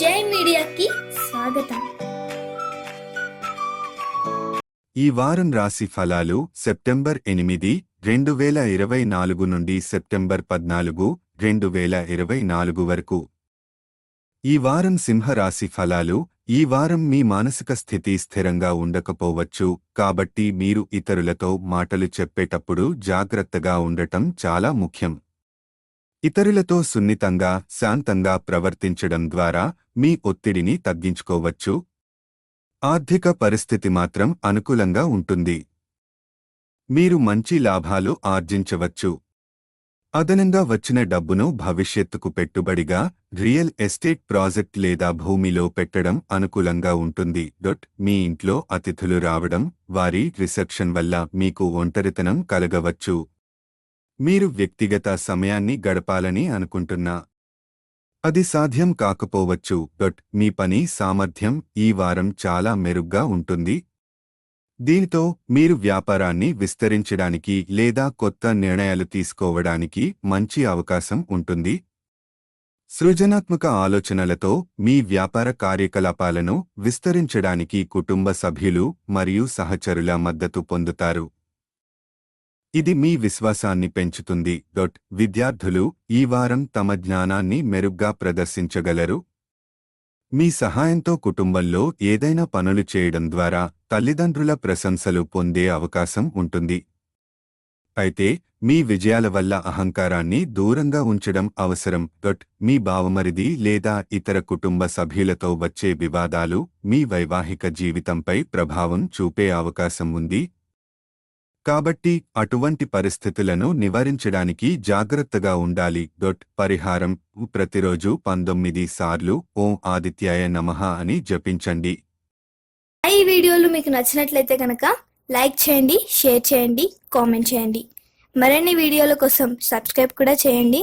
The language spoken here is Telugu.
జై మీడియాకి స్వాగతం. ఈ వారం రాశి ఫలాలు సెప్టెంబర్ 8, 2024 నుండి సెప్టెంబర్ 14, 2024 వరకు. ఈ వారం సింహ రాశి ఫలాలు. ఈ వారం మీ మానసిక స్థితి స్థిరంగా ఉండకపోవచ్చు, కాబట్టి మీరు ఇతరులతో మాటలు చెప్పేటప్పుడు జాగ్రత్తగా ఉండటం చాలా ముఖ్యం. ఇతరులతో సున్నితంగా, శాంతంగా ప్రవర్తించడం ద్వారా మీ ఒత్తిడిని తగ్గించుకోవచ్చు. ఆర్థిక పరిస్థితి మాత్రం అనుకూలంగా ఉంటుంది. మీరు మంచి లాభాలు ఆర్జించవచ్చు. అదనంగా వచ్చిన డబ్బును భవిష్యత్తుకు పెట్టుబడిగా, రియల్ ఎస్టేట్ ప్రాజెక్ట్ లేదా భూమిలో పెట్టడం అనుకూలంగా ఉంటుంది. మీ ఇంట్లో అతిథులు రావడం, వారి రిసెప్షన్ వల్ల మీకు ఒంటరితనం కలగవచ్చు. మీరు వ్యక్తిగత సమయాన్ని గడపాలని అనుకుంటున్నా అది సాధ్యం కాకపోవచ్చు. మీ పని సామర్థ్యం ఈ వారం చాలా మెరుగ్గా ఉంటుంది. దీనితో మీరు వ్యాపారాన్ని విస్తరించడానికి లేదా కొత్త నిర్ణయాలు తీసుకోవడానికి మంచి అవకాశం ఉంటుంది. సృజనాత్మక ఆలోచనలతో మీ వ్యాపార కార్యకలాపాలను విస్తరించడానికి కుటుంబ సభ్యులు మరియు సహచరుల మద్దతు పొందుతారు. ఇది మీ విశ్వాసాన్ని పెంచుతుంది. విద్యార్థులు ఈ వారం తమ జ్ఞానాన్ని మెరుగ్గా ప్రదర్శించగలరు. మీ సహాయంతో కుటుంబంలో ఏదైనా పనులు చేయడం ద్వారా తల్లిదండ్రుల ప్రశంసలు పొందే అవకాశం ఉంటుంది. అయితే మీ విజయాల వల్ల అహంకారాన్ని దూరంగా ఉంచడం అవసరం. మీ బావమరిది లేదా ఇతర కుటుంబ సభ్యులతో వచ్చే వివాదాలు మీ వైవాహిక జీవితంపై ప్రభావం చూపే అవకాశం ఉంది. కాబట్టి అటువంటి పరిస్థితులను నివారించడానికి జాగ్రత్తగా ఉండాలి. పరిహారం: ప్రతిరోజు 19 సార్లు ఓం ఆదిత్యాయ నమః అని జపించండి. ఈ వీడియోలు మీకు నచ్చినట్లయితే కనుక లైక్ చేయండి, షేర్ చేయండి, కామెంట్ చేయండి. మరిన్ని వీడియోల కోసం సబ్స్క్రైబ్ కూడా చేయండి.